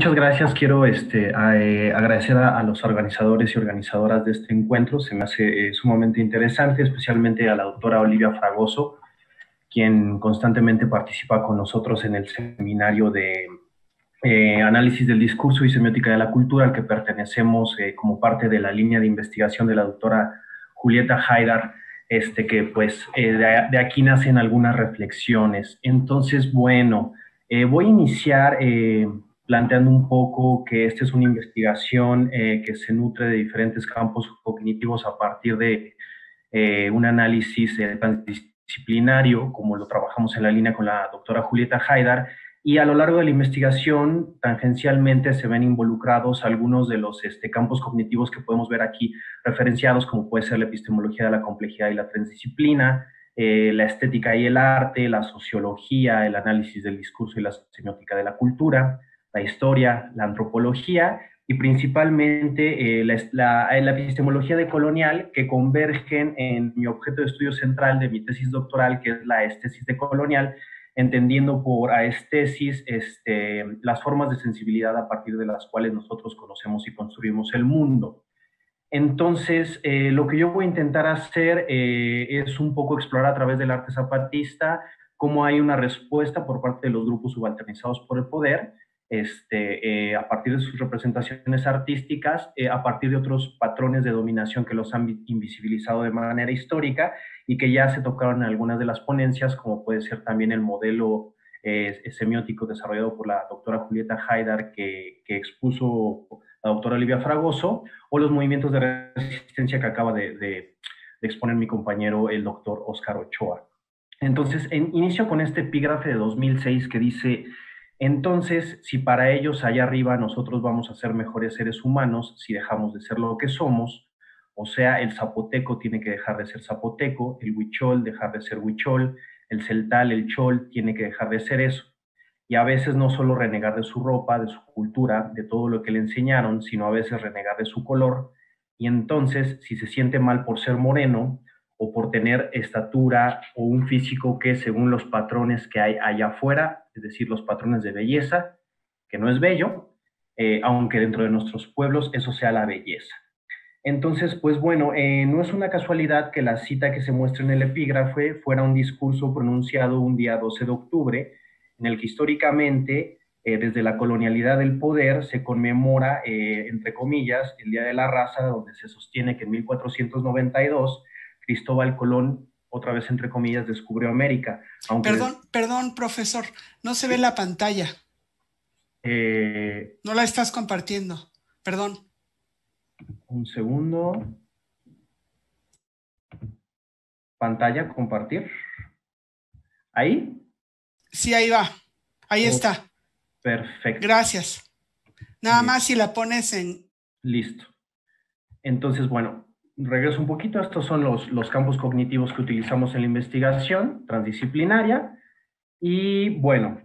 muchas gracias. Quiero agradecer a los organizadores y organizadoras de este encuentro. Se me hace sumamente interesante, especialmente a la doctora Olivia Fragoso, quien constantemente participa con nosotros en el seminario de análisis del discurso y semiótica de la cultura, al que pertenecemos como parte de la línea de investigación de la doctora Julieta Haidar, que pues de aquí nacen algunas reflexiones. Entonces, bueno, voy a iniciar planteando un poco que esta es una investigación que se nutre de diferentes campos cognitivos a partir de un análisis transdisciplinario, como lo trabajamos en la línea con la doctora Julieta Haidar, y a lo largo de la investigación, tangencialmente se ven involucrados algunos de los campos cognitivos que podemos ver aquí referenciados, como puede ser la epistemología de la complejidad y la transdisciplina, la estética y el arte, la sociología, el análisis del discurso y la semiótica de la cultura, la historia, la antropología y principalmente la epistemología decolonial, que convergen en mi objeto de estudio central de mi tesis doctoral, que es la estesis decolonial, entendiendo por aestesis las formas de sensibilidad a partir de las cuales nosotros conocemos y construimos el mundo. Entonces, lo que yo voy a intentar hacer es un poco explorar a través del arte zapatista cómo hay una respuesta por parte de los grupos subalternizados por el poder, a partir de sus representaciones artísticas, a partir de otros patrones de dominación que los han invisibilizado de manera histórica y que ya se tocaron en algunas de las ponencias, como puede ser también el modelo semiótico desarrollado por la doctora Julieta Haidar, que expuso la doctora Olivia Fragoso, o los movimientos de resistencia que acaba de exponer mi compañero, el doctor Óscar Ochoa. Entonces, inicio con este epígrafe de 2006 que dice: entonces, si para ellos allá arriba nosotros vamos a ser mejores seres humanos si dejamos de ser lo que somos, o sea, el zapoteco tiene que dejar de ser zapoteco, el huichol dejar de ser huichol, el celtal, el chol tiene que dejar de ser eso. Y a veces no solo renegar de su ropa, de su cultura, de todo lo que le enseñaron, sino a veces renegar de su color. Y entonces, si se siente mal por ser moreno o por tener estatura o un físico que según los patrones que hay allá afuera, es decir, los patrones de belleza, que no es bello, aunque dentro de nuestros pueblos eso sea la belleza. Entonces, pues bueno, no es una casualidad que la cita que se muestra en el epígrafe fuera un discurso pronunciado un día 12 de octubre, en el que históricamente, desde la colonialidad del poder, se conmemora, entre comillas, el Día de la Raza, donde se sostiene que en 1492 Cristóbal Colón, otra vez entre comillas, descubrió América. Aunque Perdón, profesor, no se ve sí, la pantalla, no la estás compartiendo, perdón. un segundo, pantalla, compartir. ¿Ahí? Sí, ahí va, ahí Oh, está, perfecto. gracias. Nada Eh, más si la pones en... Listo. Entonces, bueno, regreso un poquito. Estos son los campos cognitivos que utilizamos en la investigación transdisciplinaria. Y bueno,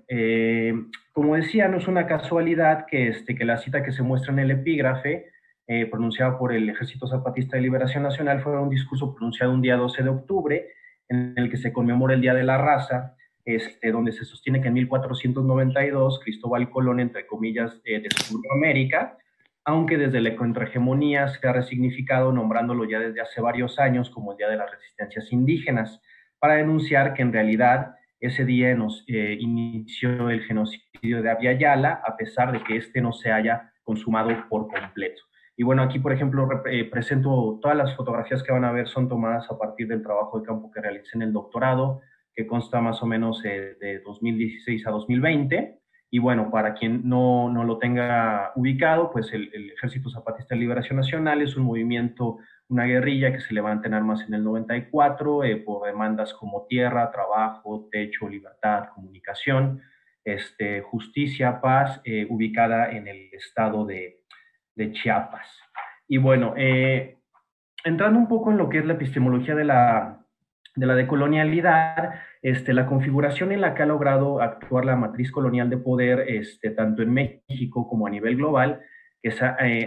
como decía, no es una casualidad que la cita que se muestra en el epígrafe, pronunciada por el Ejército Zapatista de Liberación Nacional, fue un discurso pronunciado un día 12 de octubre, en el que se conmemora el Día de la Raza, donde se sostiene que en 1492 Cristóbal Colón, entre comillas, descubrió América, aunque desde la contrahegemonía se ha resignificado nombrándolo ya desde hace varios años como el Día de las Resistencias Indígenas, para denunciar que en realidad ese día nos inició el genocidio de Abya Yala, a pesar de que este no se haya consumado por completo. Y bueno, aquí, por ejemplo, presento todas las fotografías que van a ver, son tomadas a partir del trabajo de campo que realicé en el doctorado, que consta más o menos de 2016 a 2020. Y bueno, para quien no lo tenga ubicado, pues el Ejército Zapatista de Liberación Nacional es un movimiento, una guerrilla que se levanta en armas en el 94 por demandas como tierra, trabajo, techo, libertad, comunicación, justicia, paz, ubicada en el estado de Chiapas. Y bueno, entrando un poco en lo que es la epistemología de la decolonialidad, la configuración en la que ha logrado actuar la matriz colonial de poder, tanto en México como a nivel global, que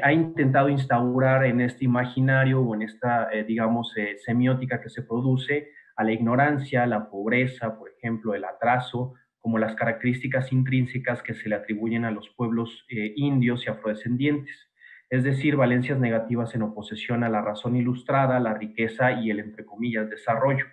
ha intentado instaurar en este imaginario o en esta, digamos, semiótica que se produce a la ignorancia, la pobreza, por ejemplo, el atraso, como las características intrínsecas que se le atribuyen a los pueblos indios y afrodescendientes, es decir, valencias negativas en oposición a la razón ilustrada, la riqueza y el, entre comillas, desarrollo.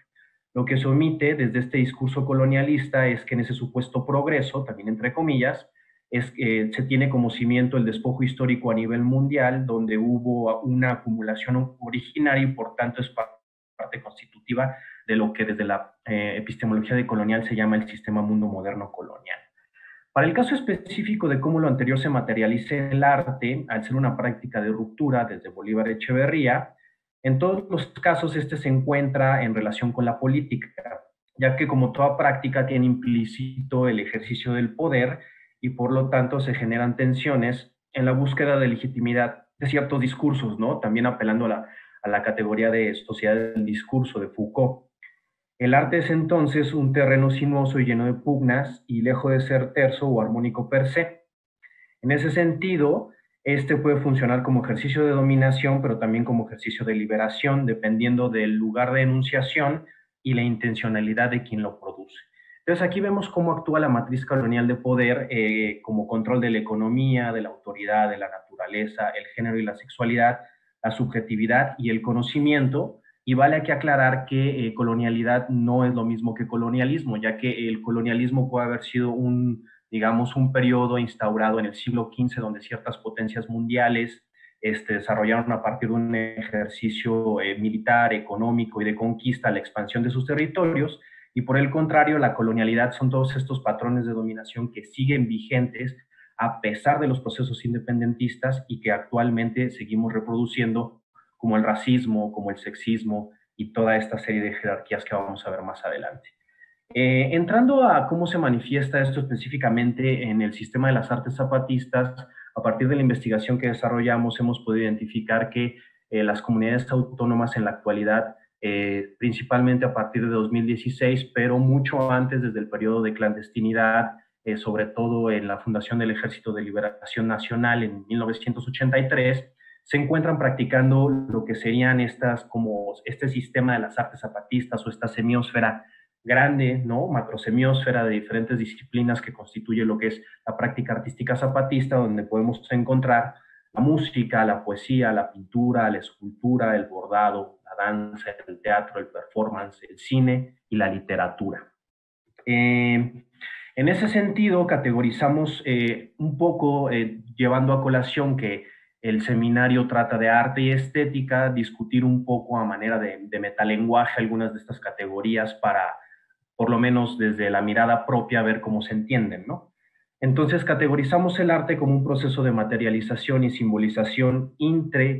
Lo que se omite desde este discurso colonialista es que en ese supuesto progreso, también entre comillas, es que se tiene como cimiento el despojo histórico a nivel mundial, donde hubo una acumulación originaria y por tanto es parte constitutiva de lo que desde la epistemología decolonial se llama el sistema mundo moderno colonial. Para el caso específico de cómo lo anterior se materializa en el arte, al ser una práctica de ruptura desde Bolívar Echeverría, en todos los casos este se encuentra en relación con la política, ya que como toda práctica tiene implícito el ejercicio del poder y por lo tanto se generan tensiones en la búsqueda de legitimidad de ciertos discursos, ¿no? También apelando a la categoría de sociedad del discurso de Foucault. El arte es entonces un terreno sinuoso y lleno de pugnas y lejos de ser terso o armónico per se. En ese sentido, este puede funcionar como ejercicio de dominación, pero también como ejercicio de liberación, dependiendo del lugar de enunciación y la intencionalidad de quien lo produce. Entonces aquí vemos cómo actúa la matriz colonial de poder como control de la economía, de la autoridad, de la naturaleza, el género y la sexualidad, la subjetividad y el conocimiento. Y vale aquí aclarar que colonialidad no es lo mismo que colonialismo, ya que el colonialismo puede haber sido digamos, un periodo instaurado en el siglo XV donde ciertas potencias mundiales desarrollaron a partir de un ejercicio militar, económico y de conquista la expansión de sus territorios, y por el contrario, la colonialidad son todos estos patrones de dominación que siguen vigentes a pesar de los procesos independentistas y que actualmente seguimos reproduciendo, como el racismo, como el sexismo y toda esta serie de jerarquías que vamos a ver más adelante. Entrando a cómo se manifiesta esto específicamente en el sistema de las artes zapatistas, a partir de la investigación que desarrollamos hemos podido identificar que las comunidades autónomas en la actualidad, principalmente a partir de 2016, pero mucho antes desde el periodo de clandestinidad, sobre todo en la fundación del Ejército de Liberación Nacional en 1983, se encuentran practicando lo que serían como este sistema de las artes zapatistas o esta semiósfera grande, ¿no? Macrosemiósfera de diferentes disciplinas que constituye lo que es la práctica artística zapatista, donde podemos encontrar la música, la poesía, la pintura, la escultura, el bordado, la danza, el teatro, el performance, el cine y la literatura. En ese sentido, categorizamos un poco, llevando a colación que el seminario trata de arte y estética, discutir un poco a manera de metalenguaje algunas de estas categorías para, por lo menos desde la mirada propia, ver cómo se entienden, ¿no? Entonces categorizamos el arte como un proceso de materialización y simbolización intra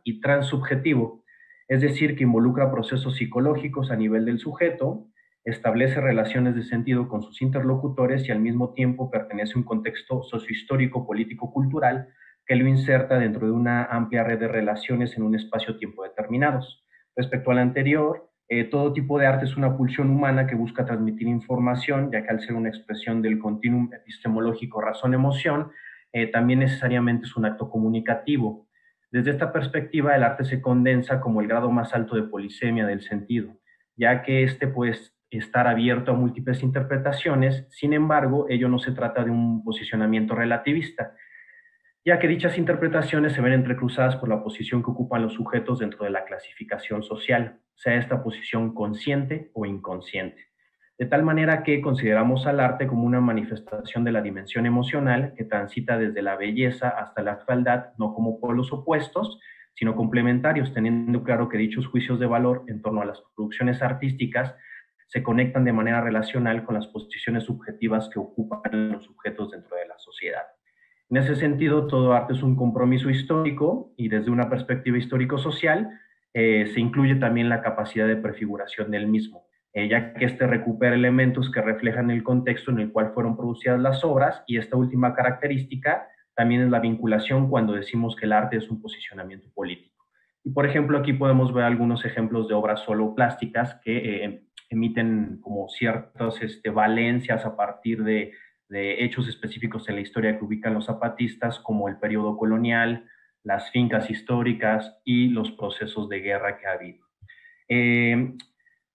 y transsubjetivo, es decir, que involucra procesos psicológicos a nivel del sujeto, establece relaciones de sentido con sus interlocutores y al mismo tiempo pertenece a un contexto sociohistórico, político, cultural que lo inserta dentro de una amplia red de relaciones en un espacio-tiempo determinados. Respecto al anterior, todo tipo de arte es una pulsión humana que busca transmitir información, ya que al ser una expresión del continuum epistemológico razón-emoción, también necesariamente es un acto comunicativo. Desde esta perspectiva, el arte se condensa como el grado más alto de polisemia del sentido, ya que este puede estar abierto a múltiples interpretaciones. Sin embargo, ello no se trata de un posicionamiento relativista, ya que dichas interpretaciones se ven entrecruzadas por la posición que ocupan los sujetos dentro de la clasificación social, sea esta posición consciente o inconsciente. De tal manera que consideramos al arte como una manifestación de la dimensión emocional que transita desde la belleza hasta la fealdad, no como polos opuestos, sino complementarios, teniendo claro que dichos juicios de valor en torno a las producciones artísticas se conectan de manera relacional con las posiciones subjetivas que ocupan los sujetos dentro de la sociedad. En ese sentido, todo arte es un compromiso histórico y desde una perspectiva histórico-social se incluye también la capacidad de prefiguración del mismo, ya que este recupera elementos que reflejan el contexto en el cual fueron producidas las obras, y esta última característica también es la vinculación cuando decimos que el arte es un posicionamiento político. Y por ejemplo, aquí podemos ver algunos ejemplos de obras solo plásticas que emiten como ciertas valencias a partir de hechos específicos en la historia que ubican los zapatistas, como el periodo colonial, las fincas históricas y los procesos de guerra que ha habido.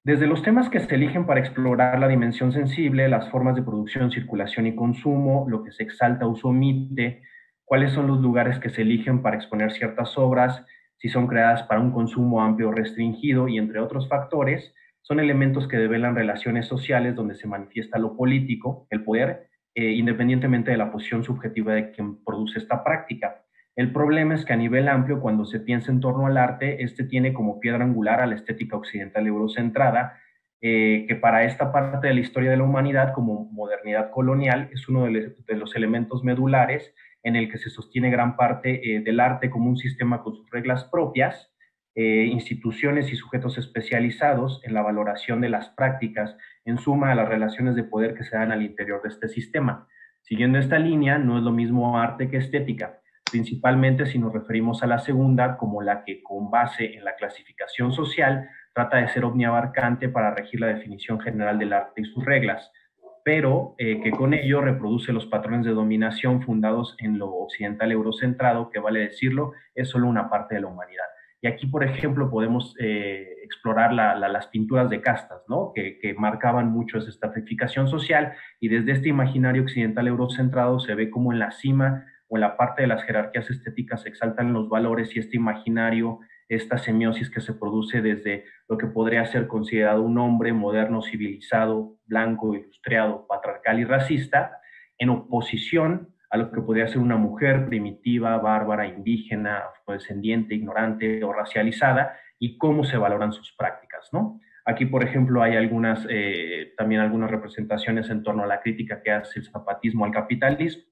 Desde los temas que se eligen para explorar la dimensión sensible, las formas de producción, circulación y consumo, lo que se exalta o se omite, cuáles son los lugares que se eligen para exponer ciertas obras, si son creadas para un consumo amplio o restringido, y entre otros factores, son elementos que develan relaciones sociales donde se manifiesta lo político, el poder, independientemente de la posición subjetiva de quien produce esta práctica. El problema es que a nivel amplio, cuando se piensa en torno al arte, este tiene como piedra angular a la estética occidental eurocentrada, que para esta parte de la historia de la humanidad, como modernidad colonial, es uno de los elementos medulares en el que se sostiene gran parte del arte como un sistema con sus reglas propias, instituciones y sujetos especializados en la valoración de las prácticas, en suma a las relaciones de poder que se dan al interior de este sistema. Siguiendo esta línea, no es lo mismo arte que estética, principalmente si nos referimos a la segunda como la que, con base en la clasificación social, trata de ser omniabarcante para regir la definición general del arte y sus reglas, pero que con ello reproduce los patrones de dominación fundados en lo occidental eurocentrado, que vale decirlo, es solo una parte de la humanidad. Y aquí, por ejemplo, podemos explorar las pinturas de castas, ¿no? Que marcaban mucho esa estratificación social, y desde este imaginario occidental eurocentrado se ve como en la cima o en la parte de las jerarquías estéticas se exaltan los valores, y este imaginario, esta semiosis que se produce desde lo que podría ser considerado un hombre moderno, civilizado, blanco, ilustrado, patriarcal y racista, en oposición a lo que podría ser una mujer primitiva, bárbara, indígena, afrodescendiente, ignorante o racializada, y cómo se valoran sus prácticas, ¿no? Aquí, por ejemplo, hay también algunas representaciones en torno a la crítica que hace el zapatismo al capitalismo.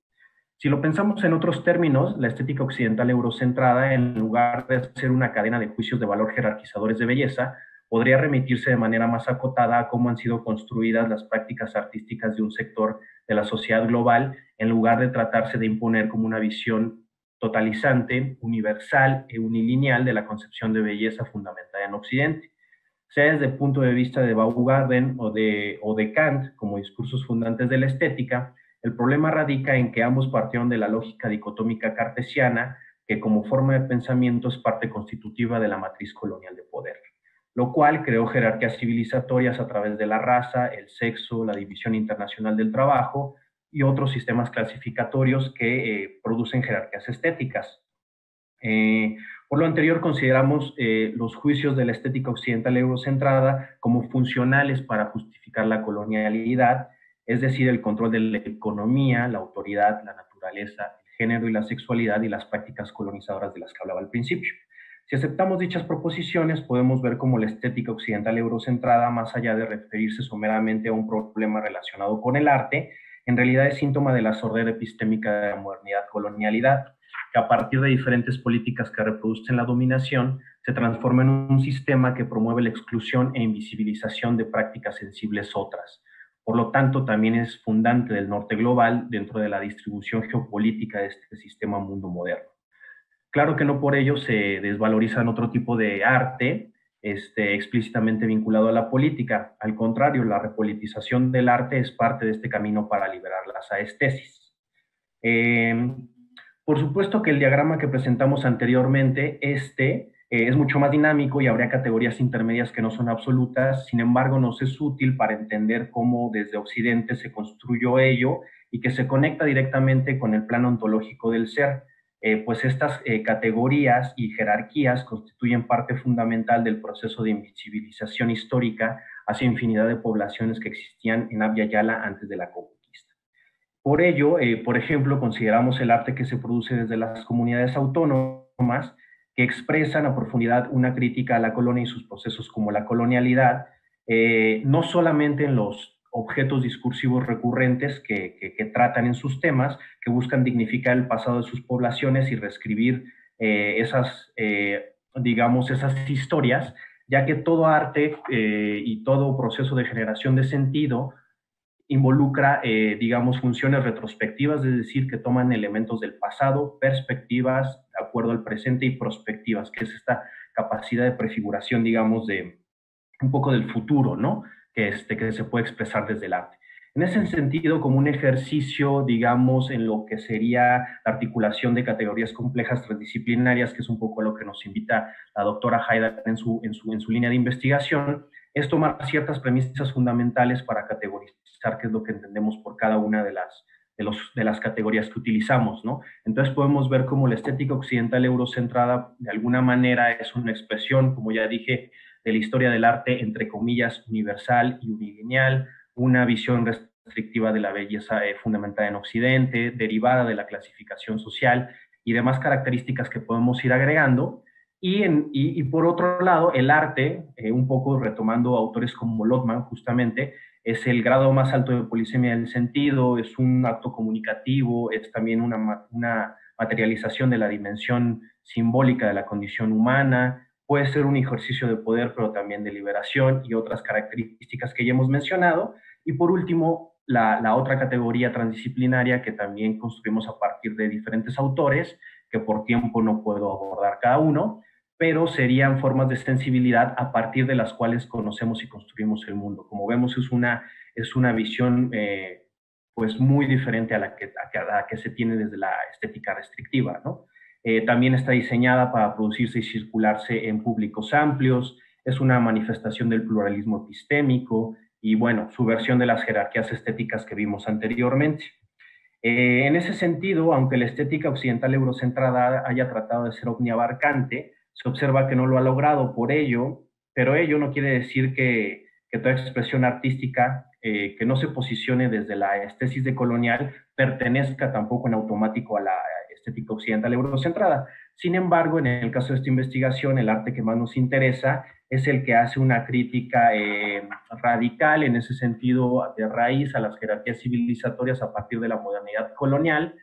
Si lo pensamos en otros términos, la estética occidental eurocentrada, en lugar de ser una cadena de juicios de valor jerarquizadores de belleza, podría remitirse de manera más acotada a cómo han sido construidas las prácticas artísticas de un sector de la sociedad global, en lugar de tratarse de imponer como una visión totalizante, universal e unilineal de la concepción de belleza fundamentada en Occidente. Sea desde el punto de vista de Baumgarten o de Kant como discursos fundantes de la estética, el problema radica en que ambos partieron de la lógica dicotómica cartesiana, que como forma de pensamiento es parte constitutiva de la matriz colonial de poder, lo cual creó jerarquías civilizatorias a través de la raza, el sexo, la división internacional del trabajo y otros sistemas clasificatorios que producen jerarquías estéticas. Por lo anterior, consideramos los juicios de la estética occidental eurocentrada como funcionales para justificar la colonialidad, es decir, el control de la economía, la autoridad, la naturaleza, el género y la sexualidad y las prácticas colonizadoras de las que hablaba al principio. Si aceptamos dichas proposiciones, podemos ver cómo la estética occidental eurocentrada, más allá de referirse someramente a un problema relacionado con el arte, en realidad es síntoma de la sordera epistémica de la modernidad-colonialidad, que a partir de diferentes políticas que reproducen la dominación, se transforma en un sistema que promueve la exclusión e invisibilización de prácticas sensibles otras. Por lo tanto, también es fundante del norte global dentro de la distribución geopolítica de este sistema mundo moderno. Claro que no por ello se desvalorizan otro tipo de arte explícitamente vinculado a la política. Al contrario, la repolitización del arte es parte de este camino para liberar las aestesis. Eh, por supuesto que el diagrama que presentamos anteriormente, es mucho más dinámico y habría categorías intermedias que no son absolutas. Sin embargo, nos es útil para entender cómo desde Occidente se construyó ello y que se conecta directamente con el plano ontológico del ser, pues estas categorías y jerarquías constituyen parte fundamental del proceso de invisibilización histórica hacia infinidad de poblaciones que existían en Abya Yala antes de la conquista. Por ello, por ejemplo, consideramos el arte que se produce desde las comunidades autónomas, que expresan a profundidad una crítica a la colonia y sus procesos como la colonialidad, no solamente en los objetos discursivos recurrentes que tratan en sus temas, que buscan dignificar el pasado de sus poblaciones y reescribir digamos, esas historias, ya que todo arte y todo proceso de generación de sentido involucra, digamos, funciones retrospectivas, es decir, que toman elementos del pasado, perspectivas de acuerdo al presente, y prospectivas, que es esta capacidad de prefiguración, digamos, de un poco del futuro, ¿no? Que se puede expresar desde el arte. En ese sentido, como un ejercicio, digamos, en lo que sería la articulación de categorías complejas transdisciplinarias, que es un poco lo que nos invita la doctora Haidar en su línea de investigación, es tomar ciertas premisas fundamentales para categorizar qué es lo que entendemos por cada una de las categorías que utilizamos, ¿no? Entonces podemos ver cómo la estética occidental eurocentrada de alguna manera es una expresión, como ya dije, de la historia del arte, entre comillas, universal y unilineal, una visión restrictiva de la belleza fundamentada en Occidente, derivada de la clasificación social y demás características que podemos ir agregando. Y por otro lado, el arte, un poco retomando autores como Lotman, justamente, es el grado más alto de polisemia del sentido, es un acto comunicativo, es también una materialización de la dimensión simbólica de la condición humana, puede ser un ejercicio de poder, pero también de liberación y otras características que ya hemos mencionado. Y por último, la otra categoría transdisciplinaria que también construimos a partir de diferentes autores, que por tiempo no puedo abordar cada uno, pero serían formas de sensibilidad a partir de las cuales conocemos y construimos el mundo. Como vemos, es una visión pues muy diferente a la que se tiene desde la estética restrictiva, ¿no? También está diseñada para producirse y circularse en públicos amplios, es una manifestación del pluralismo epistémico y, bueno, su versión de las jerarquías estéticas que vimos anteriormente. En ese sentido, aunque la estética occidental eurocentrada haya tratado de ser omniabarcante, se observa que no lo ha logrado por ello, pero ello no quiere decir que toda expresión artística que no se posicione desde la estésis decolonial pertenezca tampoco en automático a la estética occidental eurocentrada. Sin embargo, en el caso de esta investigación, el arte que más nos interesa es el que hace una crítica radical, en ese sentido, de raíz a las jerarquías civilizatorias a partir de la modernidad colonial,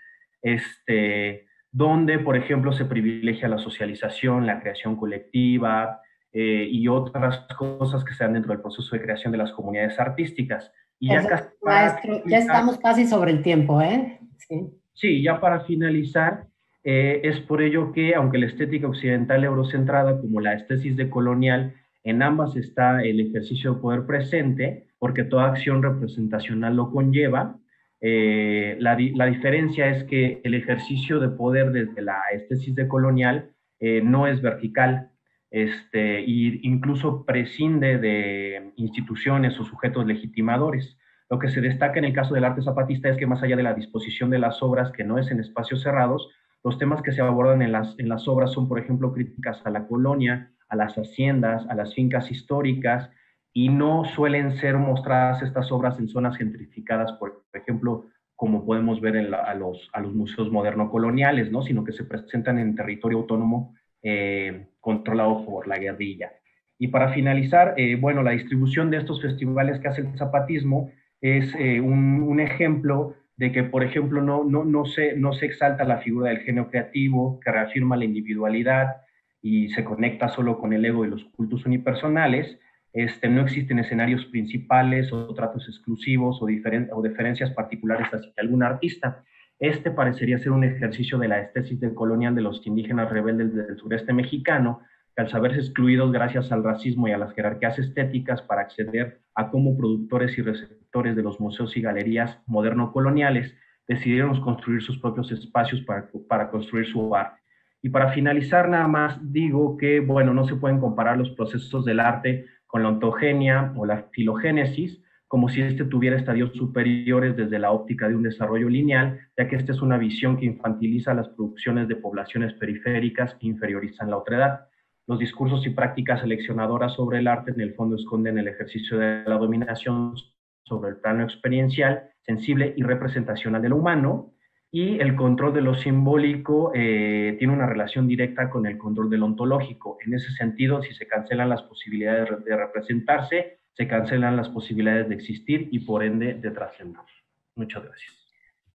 donde, por ejemplo, se privilegia la socialización, la creación colectiva y otras cosas que se dan dentro del proceso de creación de las comunidades artísticas. Y ya casi maestro, ya estamos casi sobre el tiempo, ¿eh? Sí, sí, ya para finalizar, es por ello que, aunque la estética occidental eurocentrada como la estésis decolonial, en ambas está el ejercicio de poder presente, porque toda acción representacional lo conlleva. La diferencia es que el ejercicio de poder desde la estésis decolonial no es vertical, y incluso prescinde de instituciones o sujetos legitimadores. Lo que se destaca en el caso del arte zapatista es que más allá de la disposición de las obras, que no es en espacios cerrados, los temas que se abordan en las obras son, por ejemplo, críticas a la colonia, a las haciendas, a las fincas históricas, y no suelen ser mostradas estas obras en zonas gentrificadas, por ejemplo, como podemos ver a los museos moderno-coloniales, ¿no? Sino que se presentan en territorio autónomo controlado por la guerrilla. Y para finalizar, bueno, la distribución de estos festivales que hace el zapatismo es un ejemplo de que, por ejemplo, no se exalta la figura del genio creativo, que reafirma la individualidad y se conecta solo con el ego y los cultos unipersonales. No existen escenarios principales o tratos exclusivos o diferencias particulares hacia algún artista. Parecería ser un ejercicio de la estésis decolonial de los indígenas rebeldes del sureste mexicano, que al saberse excluidos gracias al racismo y a las jerarquías estéticas para acceder a como productores y receptores de los museos y galerías moderno-coloniales, decidieron construir sus propios espacios para construir su arte. Y para finalizar, nada más digo que, bueno, no se pueden comparar los procesos del arte con la ontogenia o la filogénesis, como si tuviera estadios superiores desde la óptica de un desarrollo lineal, ya que esta es una visión que infantiliza las producciones de poblaciones periféricas e inferiorizan la otredad. Los discursos y prácticas seleccionadoras sobre el arte en el fondo esconden el ejercicio de la dominación sobre el plano experiencial, sensible y representacional de lo humano, y el control de lo simbólico tiene una relación directa con el control del ontológico. En ese sentido, si se cancelan las posibilidades de representarse, se cancelan las posibilidades de existir y por ende de trascender. Muchas gracias.